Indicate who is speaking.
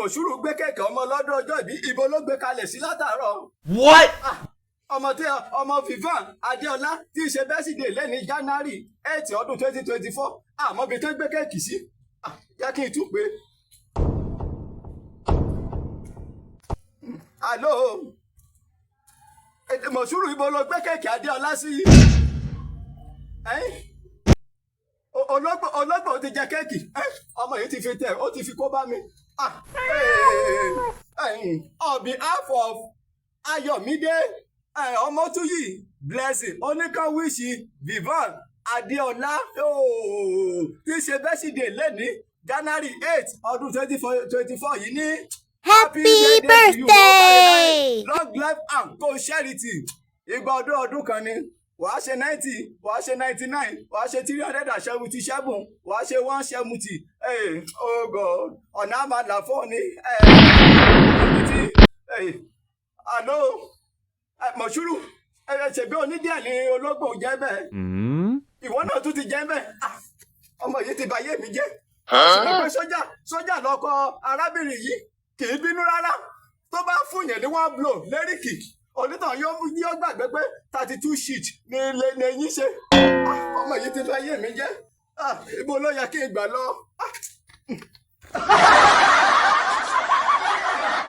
Speaker 1: Mọ̀ṣúrù gbé kẹ̀kẹ́ ọmọ lọ́dún ọjọ́ ìbí ibo ló gbé kalẹ̀ sí látàárọ̀.
Speaker 2: What?
Speaker 1: ọmọ Vivian Adéọlá tí í ṣe bẹ́sídẹ̀ lẹ́ni January 8 ọdún 2024 àmọ́ bí tán gbé kẹ́ẹ̀kì sí jẹ́ kí n tún pé. Àló Mọ̀ṣúrù ibo ló gbé kẹ́ẹ̀kì Adéọlá sí? Ológbò ti jẹ kẹ́ẹ̀kì ọmọ yìí ti fi tẹ̀ ó ti fi kó bá mi. On behalf of Ayọ̀mídé Ọmọ́túyì Blessing oníkanwíṣì Vivian Adéọlá tí ṣe bẹ́sídẹ̀ lẹ́ni January 8 ọdún 2024 yìí ní
Speaker 3: Happy birthday!
Speaker 1: Long life and prosperity. Ìgbà ọdún kan ni wàá ṣe 90 wàá ṣe 99 wàá ṣe 377 wàá ṣe 170. Oh God ọ̀nà àmàlà fún ni. Àló Mọ̀ṣúrù ṣèbí onídìí ni ológbò jẹ́ bẹ́ẹ̀. Ìwọ náà tún ti jẹ́ bẹ́ẹ̀. Ọmọ yìí ti bayé mi jẹ́. Sójà lọkọ arábìnrin yìí kì í bínú rárá. Tó bá fún yẹn ní one blow lẹ́rìkì onítàn yóò gbàgbé pé 32 sheet ni lẹ́yìn ṣe. Ọmọ yìí ti bayé mi jẹ́. Ibo ló yẹ kí n gbà lọ.